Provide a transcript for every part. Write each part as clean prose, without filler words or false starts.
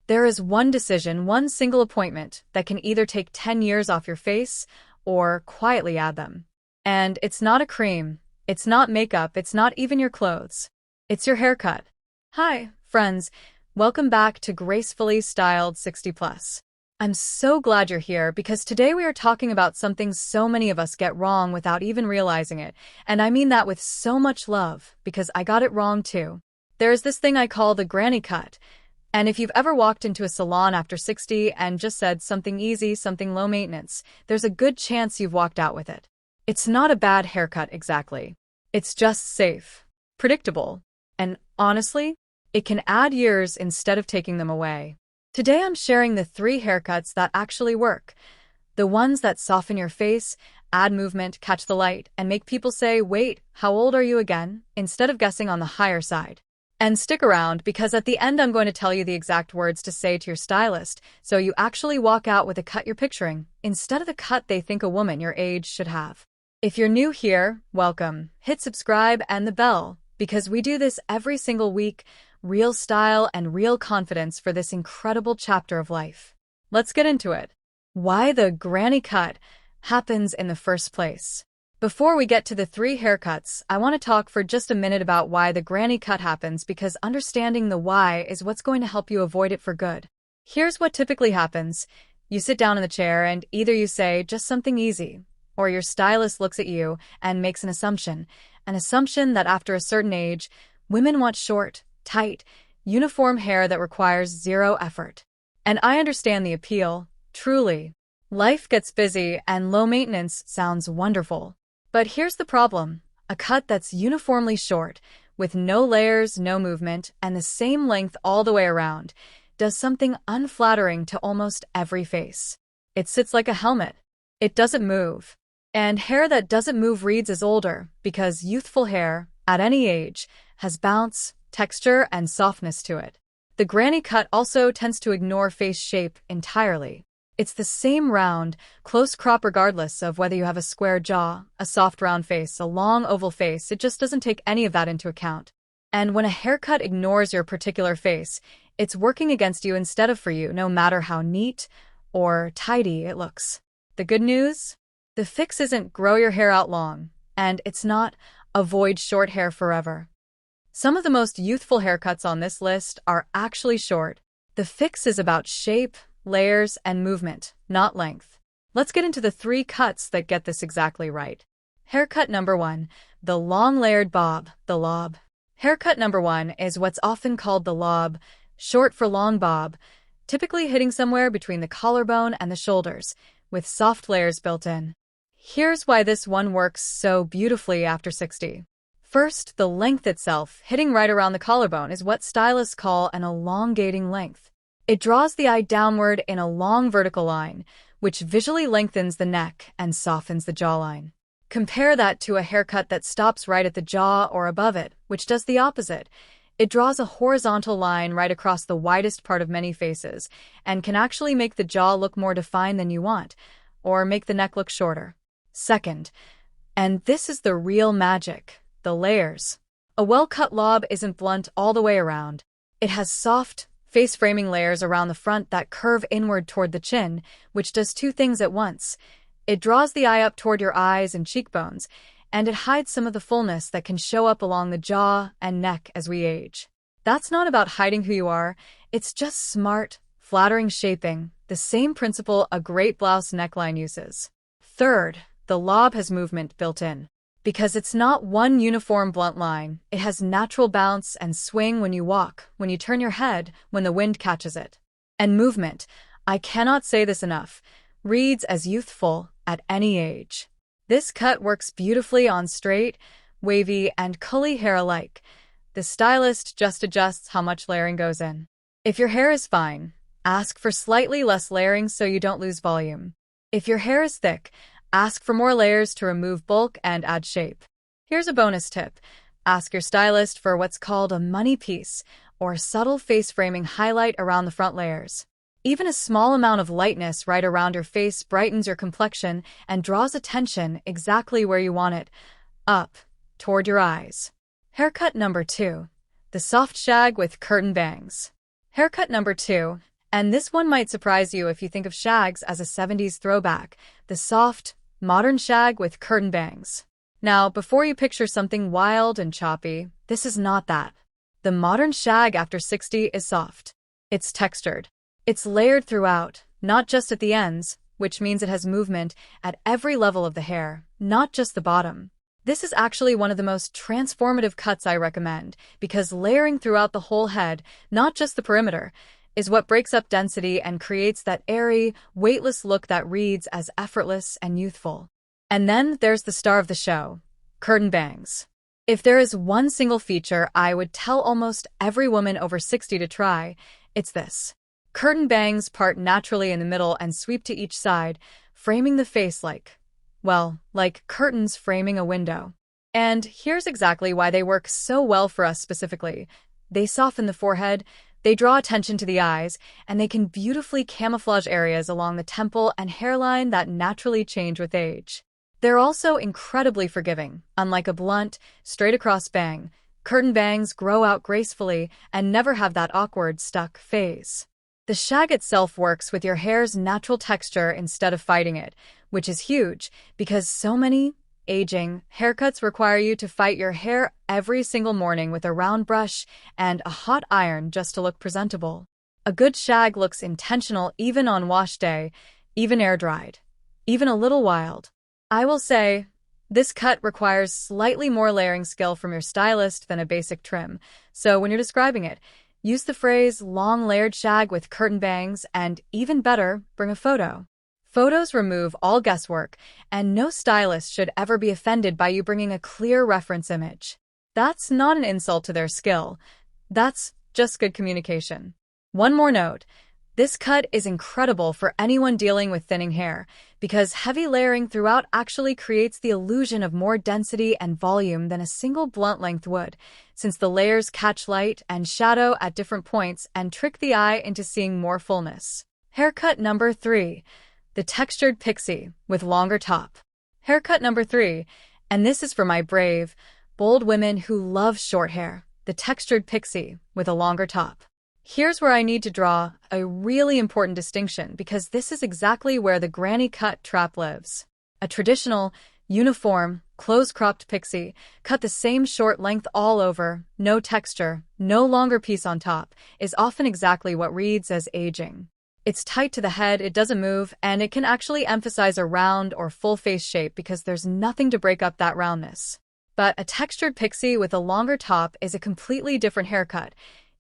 There is one decision, one single appointment that can either take 10 years off your face or quietly add them. And it's not a cream, it's not makeup, it's not even your clothes. It's your haircut. Hi, friends. Welcome back to Gracefully Styled 60 Plus. I'm so glad you're here because today we are talking about something so many of us get wrong without even realizing it. And I mean that with so much love because I got it wrong too. There's this thing I call the granny cut. And if you've ever walked into a salon after 60 and just said something easy, something low maintenance, there's a good chance you've walked out with it. It's not a bad haircut exactly. It's just safe, predictable, and honestly, it can add years instead of taking them away. Today I'm sharing the 3 haircuts that actually work. The ones that soften your face, add movement, catch the light, and make people say, "Wait, how old are you again?" instead of guessing on the higher side. And stick around because at the end I'm going to tell you the exact words to say to your stylist so you actually walk out with a cut you're picturing instead of the cut they think a woman your age should have. If you're new here, welcome. Hit subscribe and the bell because we do this every single week. Real style and real confidence for this incredible chapter of life. Let's get into it. Why the granny cut happens in the first place. Before we get to the 3 haircuts, I want to talk for just a minute about why the granny cut happens because understanding the why is what's going to help you avoid it for good. Here's what typically happens. You sit down in the chair and either you say just something easy, or your stylist looks at you and makes an assumption that after a certain age, women want short, tight, uniform hair that requires 0 effort. And I understand the appeal, truly. Life gets busy and low maintenance sounds wonderful. But here's the problem. A cut that's uniformly short, with no layers, no movement, and the same length all the way around, does something unflattering to almost every face. It sits like a helmet. It doesn't move. And hair that doesn't move reads as older because youthful hair, at any age, has bounce, texture, and softness to it. The granny cut also tends to ignore face shape entirely. It's the same round, close crop regardless of whether you have a square jaw, a soft round face, a long oval face. It just doesn't take any of that into account. And when a haircut ignores your particular face, it's working against you instead of for you, no matter how neat or tidy it looks. The good news? The fix isn't grow your hair out long, and it's not avoid short hair forever. Some of the most youthful haircuts on this list are actually short. The fix is about shape, layers, and movement, not length. Let's get into the 3 cuts that get this exactly right. Haircut number 1, the long layered bob, the lob. Haircut number 1 is what's often called the lob, short for long bob, typically hitting somewhere between the collarbone and the shoulders, with soft layers built in. Here's why this one works so beautifully after 60. First, the length itself, hitting right around the collarbone, is what stylists call an elongating length. It draws the eye downward in a long vertical line, which visually lengthens the neck and softens the jawline. Compare that to a haircut that stops right at the jaw or above it, which does the opposite. It draws a horizontal line right across the widest part of many faces and can actually make the jaw look more defined than you want, or make the neck look shorter. Second, and this is the real magic, the layers. A well-cut lob isn't blunt all the way around. It has soft, face-framing layers around the front that curve inward toward the chin, which does 2 things at once. It draws the eye up toward your eyes and cheekbones, and it hides some of the fullness that can show up along the jaw and neck as we age. That's not about hiding who you are, it's just smart, flattering shaping, the same principle a great blouse neckline uses. Third, the lob has movement built in. Because it's not one uniform blunt line, it has natural bounce and swing when you walk, when you turn your head, when the wind catches it. And movement, I cannot say this enough, reads as youthful at any age. This cut works beautifully on straight, wavy, and curly hair alike. The stylist just adjusts how much layering goes in. If your hair is fine, ask for slightly less layering so you don't lose volume. If your hair is thick, ask for more layers to remove bulk and add shape. Here's a bonus tip. Ask your stylist for what's called a money piece, or a subtle face-framing highlight around the front layers. Even a small amount of lightness right around your face brightens your complexion and draws attention exactly where you want it, up, toward your eyes. Haircut number 2. The soft shag with curtain bangs. Haircut number 2. And this one might surprise you if you think of shags as a 70s throwback, the soft, modern shag with curtain bangs. Now, before you picture something wild and choppy, this is not that. The modern shag after 60 is soft. It's textured. It's layered throughout, not just at the ends, which means it has movement at every level of the hair, not just the bottom. This is actually one of the most transformative cuts I recommend, because layering throughout the whole head, not just the perimeter, is what breaks up density and creates that airy, weightless look that reads as effortless and youthful. And then there's the star of the show, curtain bangs. If there is one single feature I would tell almost every woman over 60 to try, it's this. Curtain bangs part naturally in the middle and sweep to each side, framing the face like curtains framing a window. And here's exactly why they work so well for us specifically. They soften the forehead, they draw attention to the eyes, and they can beautifully camouflage areas along the temple and hairline that naturally change with age. They're also incredibly forgiving. Unlike a blunt, straight-across bang, curtain bangs grow out gracefully and never have that awkward, stuck phase. The shag itself works with your hair's natural texture instead of fighting it, which is huge because so many aging haircuts require you to fight your hair every single morning with a round brush and a hot iron just to look presentable. A good shag looks intentional even on wash day, even air-dried, even a little wild. I will say, this cut requires slightly more layering skill from your stylist than a basic trim, so when you're describing it, use the phrase long layered shag with curtain bangs, and even better, bring a photo. Photos remove all guesswork, and no stylist should ever be offended by you bringing a clear reference image. That's not an insult to their skill. That's just good communication. One more note. This cut is incredible for anyone dealing with thinning hair, because heavy layering throughout actually creates the illusion of more density and volume than a single blunt length would, since the layers catch light and shadow at different points and trick the eye into seeing more fullness. Haircut number 3. The textured pixie with longer top. Haircut number 3, and this is for my brave, bold women who love short hair, the textured pixie with a longer top. Here's where I need to draw a really important distinction because this is exactly where the granny cut trap lives. A traditional, uniform, close-cropped pixie, cut the same short length all over, no texture, no longer piece on top, is often exactly what reads as aging. It's tight to the head, it doesn't move, and it can actually emphasize a round or full face shape because there's nothing to break up that roundness. But a textured pixie with a longer top is a completely different haircut,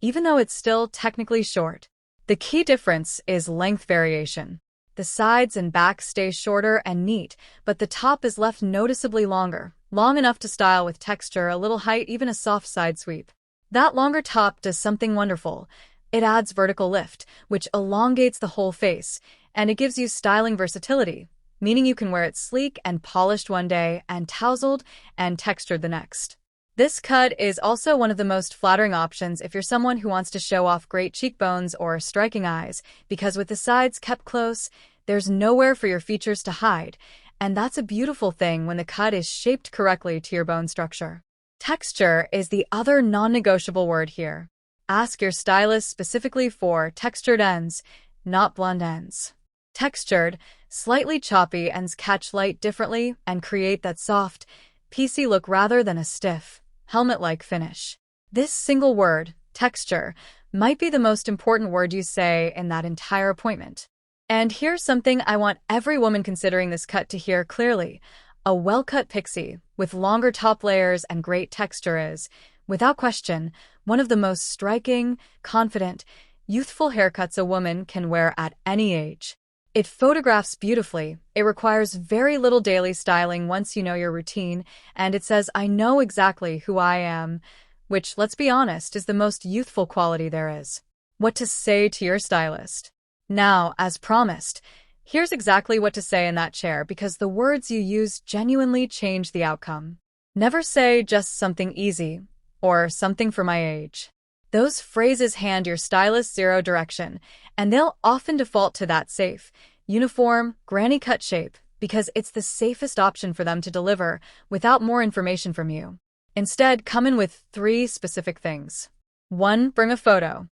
even though it's still technically short. The key difference is length variation. The sides and back stay shorter and neat, but the top is left noticeably longer, long enough to style with texture, a little height, even a soft side sweep. That longer top does something wonderful. It adds vertical lift, which elongates the whole face, and it gives you styling versatility, meaning you can wear it sleek and polished one day and tousled and textured the next. This cut is also one of the most flattering options if you're someone who wants to show off great cheekbones or striking eyes, because with the sides kept close, there's nowhere for your features to hide, and that's a beautiful thing when the cut is shaped correctly to your bone structure. Texture is the other non-negotiable word here. Ask your stylist specifically for textured ends, not blunt ends. Textured, slightly choppy ends catch light differently and create that soft, piecey look rather than a stiff, helmet-like finish. This single word, texture, might be the most important word you say in that entire appointment. And here's something I want every woman considering this cut to hear clearly. A well-cut pixie, with longer top layers and great texture is, without question, one of the most striking, confident, youthful haircuts a woman can wear at any age. It photographs beautifully, it requires very little daily styling once you know your routine, and it says, I know exactly who I am, which, let's be honest, is the most youthful quality there is. What to say to your stylist. Now, as promised, here's exactly what to say in that chair because the words you use genuinely change the outcome. Never say just something easy, or something for my age. Those phrases hand your stylist zero direction, and they'll often default to that safe, uniform, granny cut shape because it's the safest option for them to deliver without more information from you. Instead, come in with 3 specific things. 1. Bring a photo.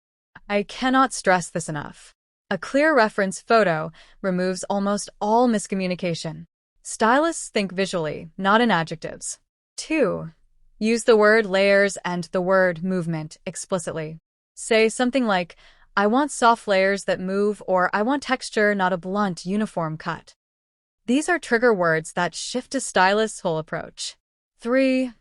I cannot stress this enough. A clear reference photo removes almost all miscommunication. Stylists think visually, not in adjectives. 2. Use the word layers and the word movement explicitly. Say something like, I want soft layers that move, or I want texture, not a blunt, uniform cut. These are trigger words that shift a stylist's whole approach. 3.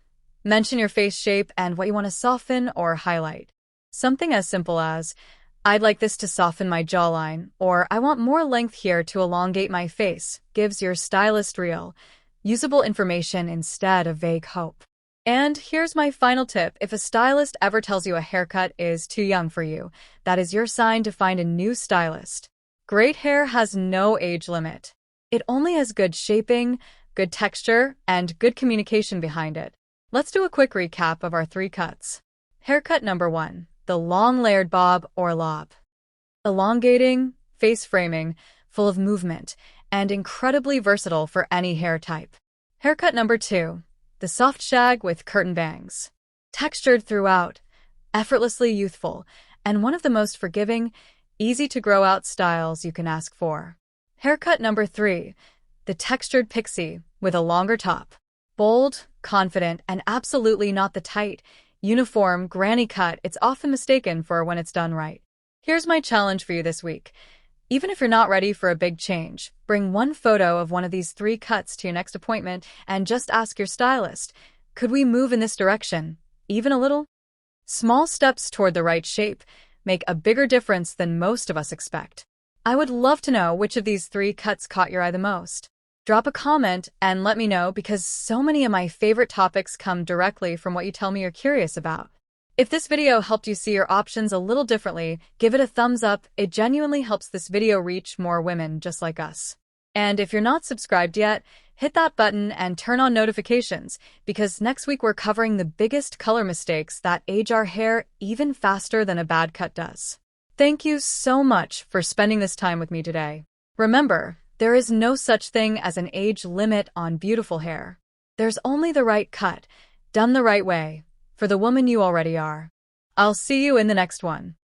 Mention your face shape and what you want to soften or highlight. Something as simple as, I'd like this to soften my jawline, or I want more length here to elongate my face, gives your stylist real, usable information instead of vague hope. And here's my final tip. If a stylist ever tells you a haircut is too young for you, that is your sign to find a new stylist. Great hair has no age limit. It only has good shaping, good texture, and good communication behind it. Let's do a quick recap of our 3 cuts. Haircut number 1. The long layered bob or lob. Elongating, face framing, full of movement, and incredibly versatile for any hair type. Haircut number 2. The soft shag with curtain bangs. Textured throughout, effortlessly youthful, and one of the most forgiving, easy to grow out styles you can ask for. Haircut number 3. The textured pixie with a longer top. Bold, confident, and absolutely not the tight, uniform, granny cut it's often mistaken for when it's done right. Here's my challenge for you this week. Even if you're not ready for a big change, bring one photo of one of these 3 cuts to your next appointment and just ask your stylist, could we move in this direction, even a little? Small steps toward the right shape make a bigger difference than most of us expect. I would love to know which of these 3 cuts caught your eye the most. Drop a comment and let me know, because so many of my favorite topics come directly from what you tell me you're curious about. If this video helped you see your options a little differently, give it a thumbs up. It genuinely helps this video reach more women just like us. And if you're not subscribed yet, hit that button and turn on notifications, because next week we're covering the biggest color mistakes that age our hair even faster than a bad cut does. Thank you so much for spending this time with me today. Remember, there is no such thing as an age limit on beautiful hair. There's only the right cut, done the right way, for the woman you already are. I'll see you in the next one.